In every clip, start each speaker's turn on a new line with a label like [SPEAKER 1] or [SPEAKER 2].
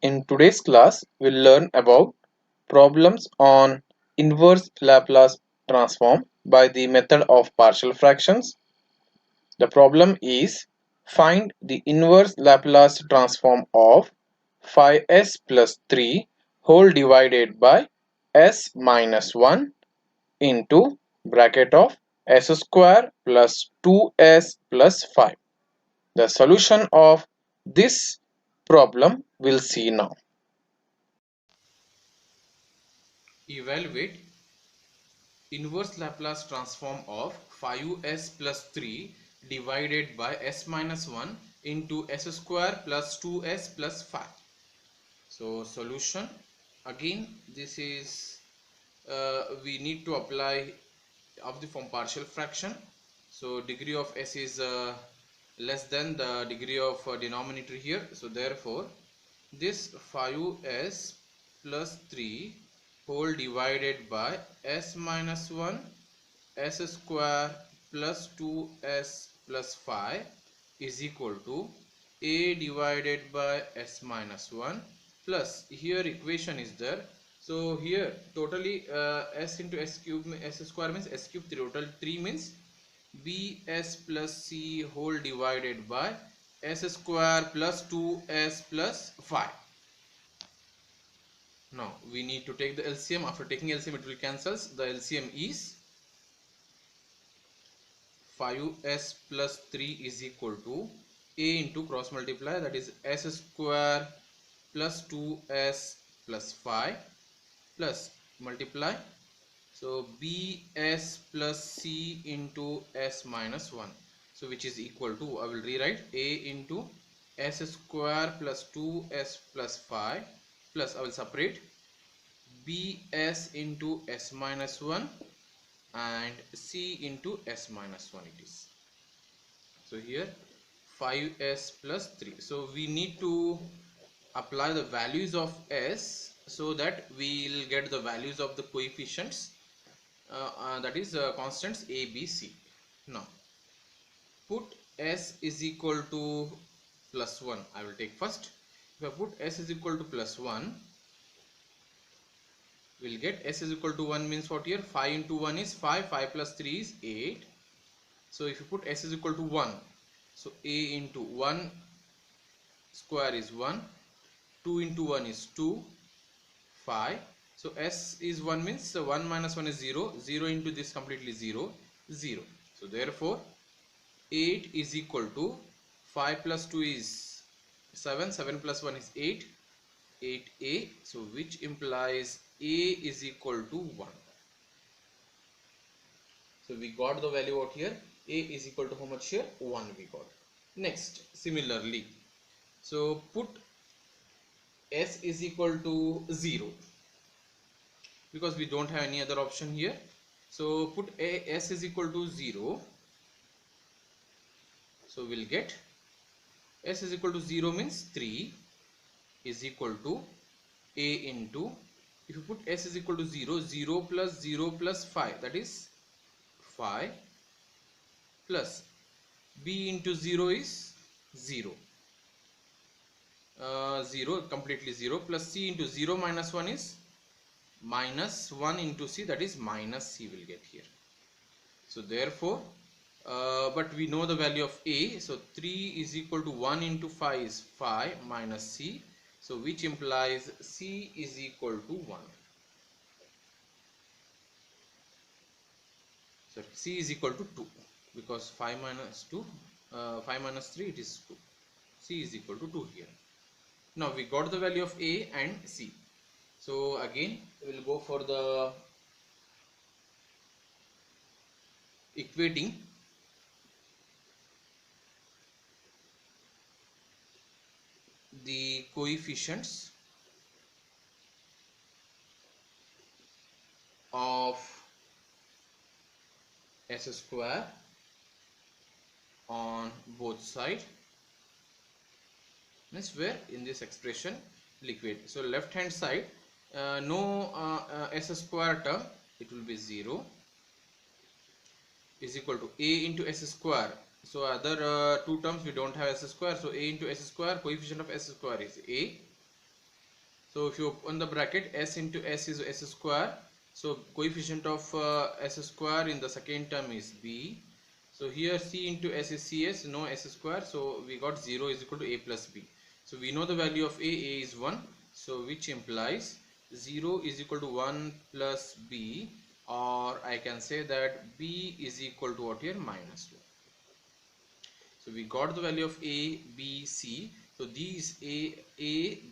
[SPEAKER 1] In today's class, we'll learn about problems on inverse Laplace transform by the method of partial fractions. The problem is find the inverse Laplace transform of 5s plus 3 whole divided by s minus 1 into bracket of s square plus 2s plus 5. The solution of this problem we'll see now.
[SPEAKER 2] Evaluate inverse Laplace transform of 5s plus 3 divided by s minus 1 into s square plus 2s plus 5. So solution, again this is we need to apply of the form partial fraction. So degree of s is less than the degree of denominator here. So therefore this 5s plus 3 whole divided by s minus 1 s square plus 2s plus 5 is equal to a divided by s minus 1 plus here equation is there. So here totally s into s cube s square means s cube, total 3 means bs plus c whole divided by s square plus 2s plus 5. Now we need to take the LCM. After taking LCM it will cancels. The LCM is 5s plus 3 is equal to a into cross multiply, that is s square plus 2s plus 5 plus multiply. So bs plus c into s minus 1, so which is equal to, I will rewrite a into s square plus 2s plus 5 plus I will separate bs into s minus 1 and c into s minus 1 it is. So here 5s plus 3. So we need to apply the values of s so that we will get the values of the coefficients, that is constants a, b, c. Now put s is equal to plus 1. I will take first. If I put s is equal to plus 1, we'll get s is equal to 1 means what here? 5 into 1 is 5, 5 plus 3 is 8. So if you put s is equal to 1, so a into 1 square is 1, 2 into 1 is 2, 5. So s is 1 means 1 minus 1 is 0, 0 into this completely 0, 0. So therefore 8 is equal to 5 plus 2 is 7, 7 plus 1 is 8, 8a. So which implies a is equal to 1. So we got the value out here. A is equal to how much here? 1 we got. Next, similarly, so put s is equal to 0 because we don't have any other option here. So put s is equal to 0. So we'll get s is equal to 0 means 3 is equal to a into, if you put s is equal to 0, 0 plus 0 plus 5, that is 5, plus b into 0 is 0, 0 completely 0, plus c into 0 minus 1 is minus 1 into c, that is minus c will get here. So therefore but we know the value of a, so 3 is equal to 1 into 5 is 5 minus c, so which implies c is equal to 1. So c is equal to 2 because 5 minus 2, 5 minus 3 it is 2, c is equal to 2 here. Now we got the value of a and c. So again we will go for the equating the coefficients of s square on both sides, means where in this expression liquid. So left hand side no s square term, it will be 0 is equal to a into s square. So other two terms we don't have s square, so a into s square, coefficient of s square is a So if you open the bracket, s into s is s square. So coefficient of s square in the second term is b. So here c into s is cs, no s square. So we got 0 is equal to a plus b. So we know the value of a is 1. So which implies 0 is equal to 1 plus b, or I can say that b is equal to what here, minus 1. So we got the value of a, b, c. So these a,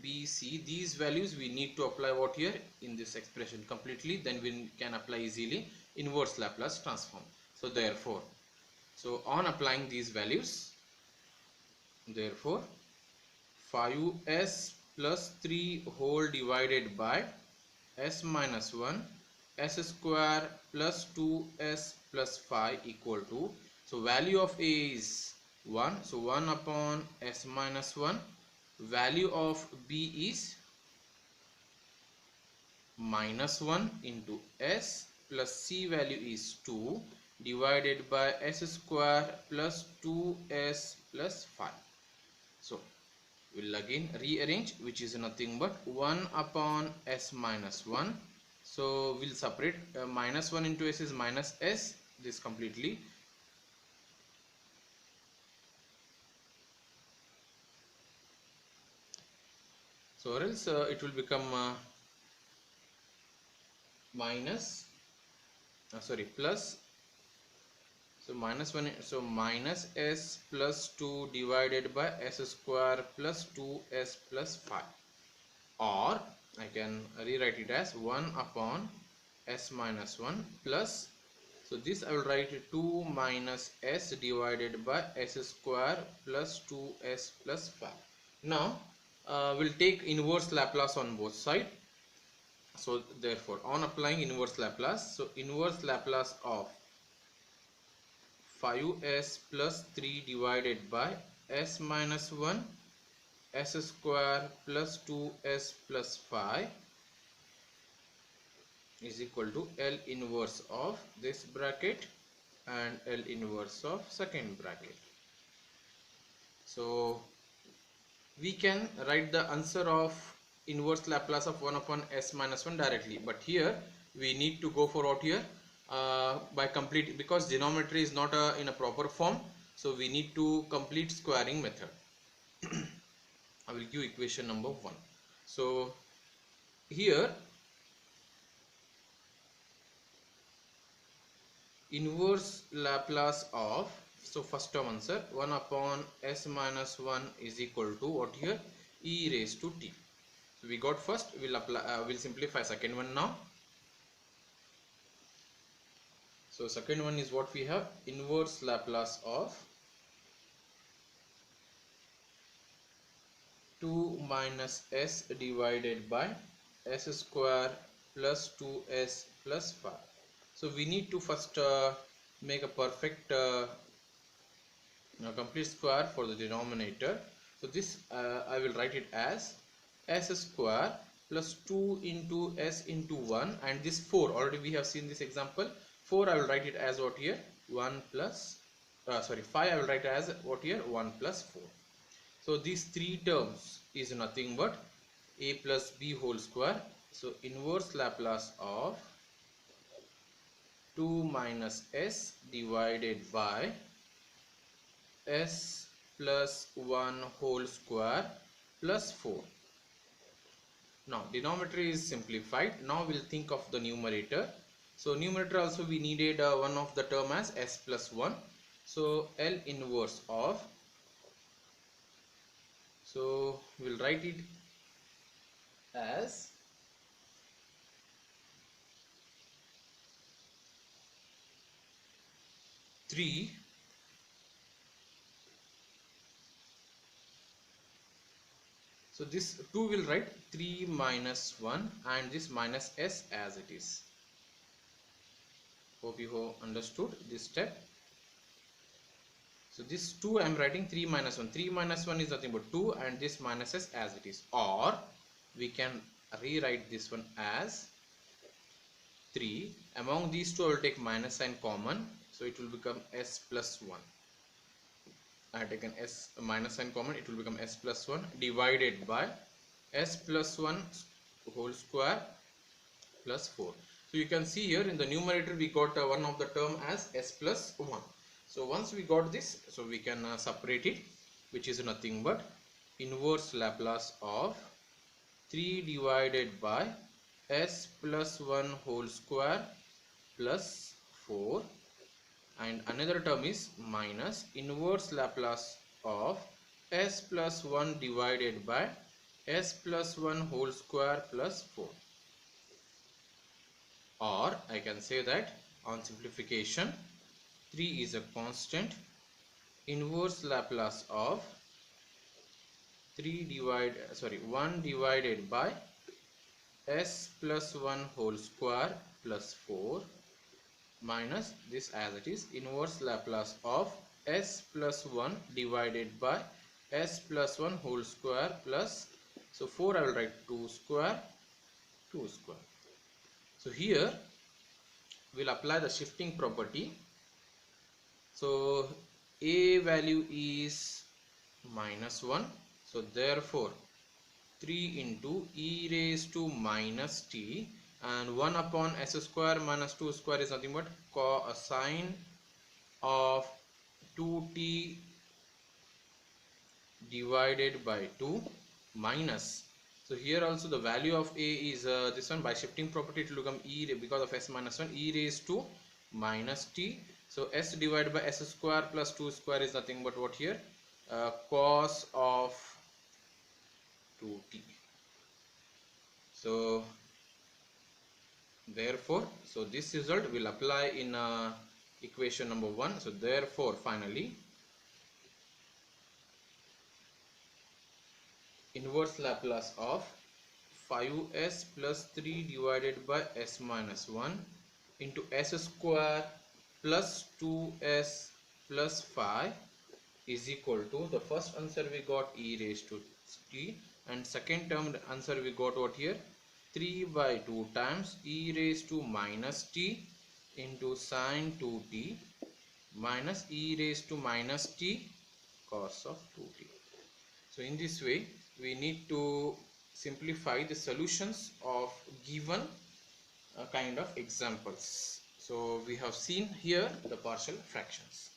[SPEAKER 2] b, c, these values we need to apply what here in this expression completely. Then we can apply easily inverse Laplace transform. So therefore, so on applying these values, therefore 5s plus 3 whole divided by s minus 1 s square plus 2s plus 5 equal to, so value of a is 1, so 1 upon s minus 1, value of b is minus 1 into s plus c value is 2 divided by s square plus 2s plus 5. So we'll again rearrange, which is nothing but 1 upon s minus 1. So we'll separate, minus 1 into s is minus s, this completely. So or else it will become minus, sorry, plus. So minus 1, so minus s plus 2 divided by s square plus 2s plus 5. Or I can rewrite it as 1 upon s minus 1 plus, so this I will write 2 minus s divided by s square plus 2s plus 5. Now we'll take inverse Laplace on both sides. So therefore on applying inverse Laplace, so inverse Laplace of 5s plus 3 divided by s minus 1 s square plus 2s plus 5 is equal to L inverse of this bracket and L inverse of second bracket. So we can write the answer of inverse Laplace of 1 upon s minus 1 directly, but here we need to go for what here, by complete, because denominator is not in a proper form, so we need to complete squaring method. I will give equation number 1. So here inverse Laplace of, so first term answer 1 upon s minus 1 is equal to what here, e raised to t. So we got first, we'll apply, we'll simplify second one now. So second one is what we have, inverse Laplace of 2 minus s divided by s square plus 2s plus 5. So we need to first make a perfect complete square for the denominator. So this I will write it as s square plus 2 into s into 1, and this 4 already we have seen this example. 4 I will write it as what here, 1 plus 5 I will write as what here, 1 plus 4. So these three terms is nothing but a plus b whole square. So inverse Laplace of 2 minus s divided by s plus 1 whole square plus 4. Now denominator is simplified. Now we'll think of the numerator. So numerator also we needed one of the term as s plus 1. So L inverse of, so we'll write it as three. So this 2 will write 3 minus 1 and this minus s as it is. Hope you have understood this step. So this 2 I am writing 3 minus 1. 3 minus 1 is nothing but 2 and this minus s as it is. Or we can rewrite this one as 3. Among these two I will take minus sign common. So it will become s plus 1. I have taken s minus sign common, it will become s plus 1 divided by s plus 1 whole square plus 4. So you can see here in the numerator we got one of the term as s plus 1. So once we got this, so we can separate it, which is nothing but inverse Laplace of 3 divided by s plus 1 whole square plus 4, and another term is minus inverse Laplace of s plus 1 divided by s plus 1 whole square plus 4. Or I can say that on simplification 3 is a constant, inverse Laplace of 1 divided by s plus 1 whole square plus 4 minus this as it is inverse Laplace of s plus 1 divided by s plus 1 whole square plus, so 4 I will write 2 square 2 square. So here we'll apply the shifting property. So a value is -1, so therefore 3 into e raised to minus t, and 1 upon s square minus 2 square is nothing but cosine of 2t divided by 2 minus, so here also the value of a is this one, by shifting property it will become e, because of s minus 1, e raised to minus t. So s divided by s square plus 2 square is nothing but what here, cos of 2t. So therefore, so this result will apply in equation number 1. So therefore finally inverse Laplace of 5s plus 3 divided by s minus 1 into s square plus 2s plus 5 is equal to, the first answer we got e raised to t, and second term answer we got what here, 3 by 2 times e raised to minus t into sine 2t minus e raised to minus t cos of 2t. So in this way we need to simplify the solutions of given kind of examples. So we have seen here the partial fractions.